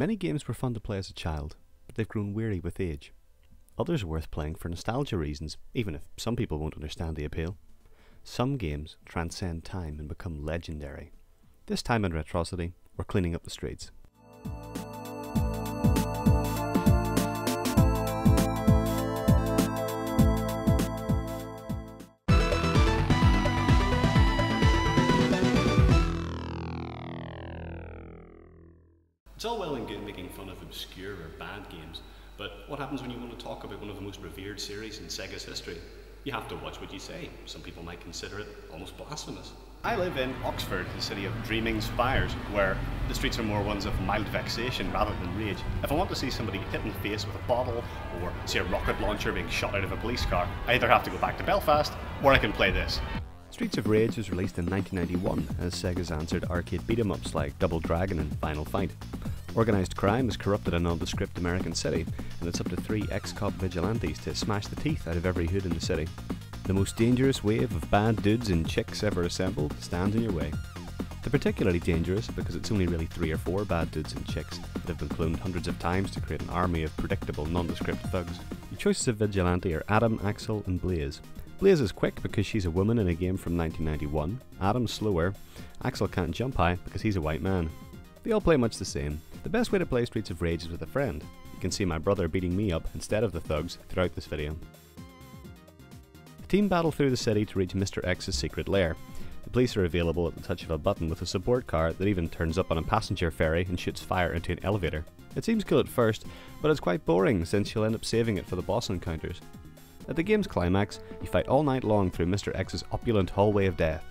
Many games were fun to play as a child, but they've grown weary with age. Others are worth playing for nostalgia reasons, even if some people won't understand the appeal. Some games transcend time and become legendary. This time in Retrocity, we're cleaning up the streets. It's all well and good making fun of obscure or bad games, but what happens when you want to talk about one of the most revered series in Sega's history? You have to watch what you say. Some people might consider it almost blasphemous. I live in Oxford, the city of dreaming spires, where the streets are more ones of mild vexation rather than rage. If I want to see somebody hit in the face with a bottle, or see a rocket launcher being shot out of a police car, I either have to go back to Belfast, or I can play this. Streets of Rage was released in 1991 as Sega's answered arcade beat-em-ups like Double Dragon and Final Fight. Organised crime has corrupted a nondescript American city, and it's up to 3 ex-cop vigilantes to smash the teeth out of every hood in the city. The most dangerous wave of bad dudes and chicks ever assembled stands in your way. They're particularly dangerous because it's only really 3 or 4 bad dudes and chicks that have been cloned hundreds of times to create an army of predictable nondescript thugs. Your choices of vigilante are Adam, Axel and Blaze. Blaze is quick because she's a woman in a game from 1991, Adam's slower, Axel can't jump high because he's a white man. They all play much the same. The best way to play Streets of Rage is with a friend. You can see my brother beating me up instead of the thugs throughout this video. The team battle through the city to reach Mr. X's secret lair. The police are available at the touch of a button with a support car that even turns up on a passenger ferry and shoots fire into an elevator. It seems cool at first, but it's quite boring since you'll end up saving it for the boss encounters. At the game's climax, you fight all night long through Mr. X's opulent hallway of death.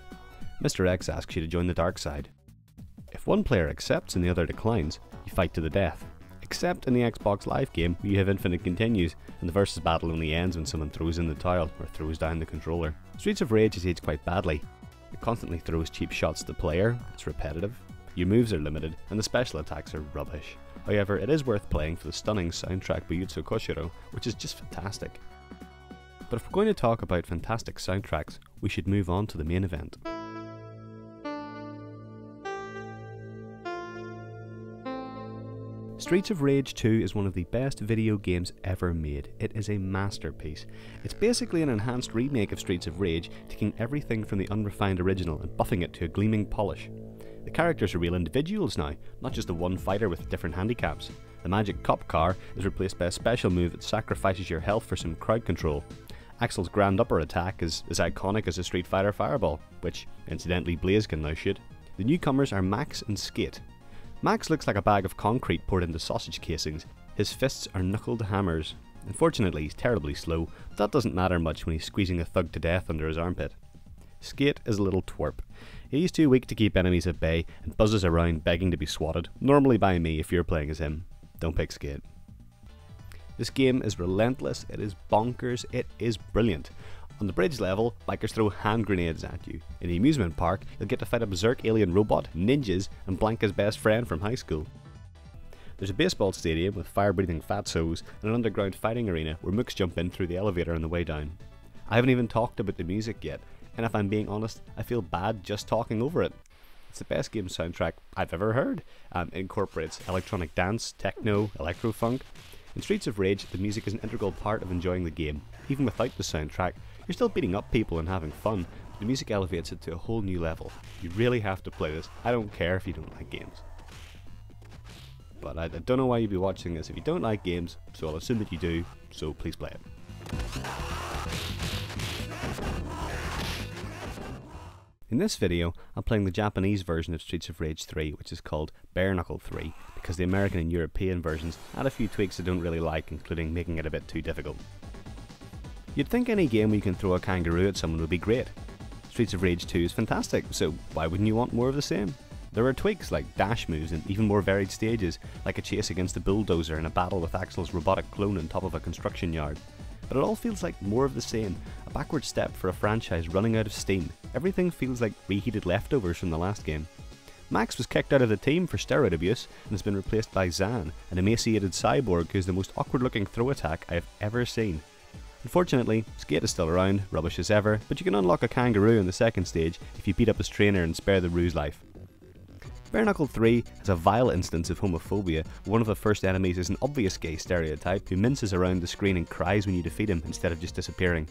Mr. X asks you to join the dark side. If one player accepts and the other declines, you fight to the death. Except in the Xbox Live game, where you have infinite continues, and the versus battle only ends when someone throws in the towel or throws down the controller. Streets of Rage has aged quite badly. It constantly throws cheap shots at the player, it's repetitive, your moves are limited, and the special attacks are rubbish. However, it is worth playing for the stunning soundtrack by Yuzo Koshiro, which is just fantastic. But if we're going to talk about fantastic soundtracks, we should move on to the main event. Streets of Rage 2 is one of the best video games ever made. It is a masterpiece. It's basically an enhanced remake of Streets of Rage, taking everything from the unrefined original and buffing it to a gleaming polish. The characters are real individuals now, not just the one fighter with different handicaps. The magic cop car is replaced by a special move that sacrifices your health for some crowd control. Axel's grand upper attack is as iconic as a Street Fighter fireball, which incidentally Blaze can now shoot. The newcomers are Max and Skate. Max looks like a bag of concrete poured into sausage casings. His fists are knuckled hammers. Unfortunately, he's terribly slow, but that doesn't matter much when he's squeezing a thug to death under his armpit. Skate is a little twerp. He's too weak to keep enemies at bay and buzzes around begging to be swatted, normally by me if you're playing as him. Don't pick Skate. This game is relentless, it is bonkers, it is brilliant. On the bridge level, bikers throw hand grenades at you. In the amusement park, you'll get to fight a berserk alien robot, ninjas, and Blanca's best friend from high school. There's a baseball stadium with fire-breathing fatsos and an underground fighting arena where mooks jump in through the elevator on the way down. I haven't even talked about the music yet, and if I'm being honest, I feel bad just talking over it. It's the best game soundtrack I've ever heard. It incorporates electronic dance, techno, electro-funk. In Streets of Rage, the music is an integral part of enjoying the game. Even without the soundtrack, you're still beating up people and having fun. The music elevates it to a whole new level. You really have to play this. I don't care if you don't like games. But I don't know why you'd be watching this if you don't like games, so I'll assume that you do, so please play it. In this video, I'm playing the Japanese version of Streets of Rage 3, which is called Bare Knuckle 3, because the American and European versions had a few tweaks I don't really like, including making it a bit too difficult. You'd think any game where you can throw a kangaroo at someone would be great. Streets of Rage 2 is fantastic, so why wouldn't you want more of the same? There are tweaks like dash moves and even more varied stages, like a chase against a bulldozer and a battle with Axel's robotic clone on top of a construction yard. But it all feels like more of the same, a backward step for a franchise running out of steam. Everything feels like reheated leftovers from the last game. Max was kicked out of the team for steroid abuse and has been replaced by Zan, an emaciated cyborg who's the most awkward looking throw attack I have ever seen. Unfortunately, Skate is still around, rubbish as ever, but you can unlock a kangaroo in the second stage if you beat up his trainer and spare the Roo's life. Bare Knuckle 3 is a vile instance of homophobia. One of the first enemies is an obvious gay stereotype who minces around the screen and cries when you defeat him instead of just disappearing.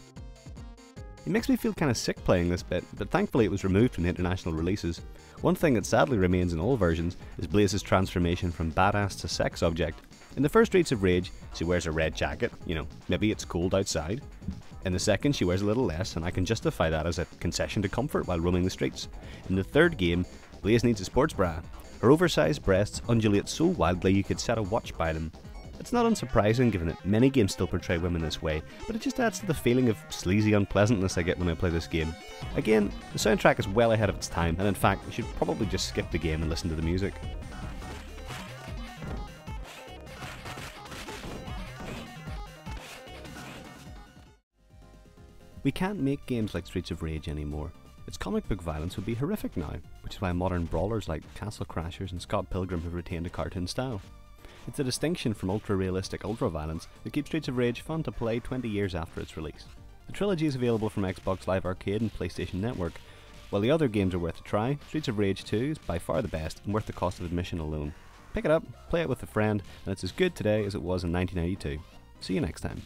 It makes me feel kinda sick playing this bit, but thankfully it was removed from the international releases. One thing that sadly remains in all versions is Blaze's transformation from badass to sex object. In the first Streets of Rage, she wears a red jacket, maybe it's cold outside. In the second, she wears a little less, and I can justify that as a concession to comfort while roaming the streets. In the third game, Blaze needs a sports bra. Her oversized breasts undulate so wildly you could set a watch by them. It's not unsurprising given that many games still portray women this way, but it just adds to the feeling of sleazy unpleasantness I get when I play this game. Again, the soundtrack is well ahead of its time, and in fact, you should probably just skip the game and listen to the music. We can't make games like Streets of Rage anymore. Its comic book violence would be horrific now, which is why modern brawlers like Castle Crashers and Scott Pilgrim have retained a cartoon style. It's a distinction from ultra-realistic ultra-violence that keeps Streets of Rage fun to play 20 years after its release. The trilogy is available from Xbox Live Arcade and PlayStation Network. While the other games are worth a try, Streets of Rage 2 is by far the best and worth the cost of admission alone. Pick it up, play it with a friend, and it's as good today as it was in 1992. See you next time.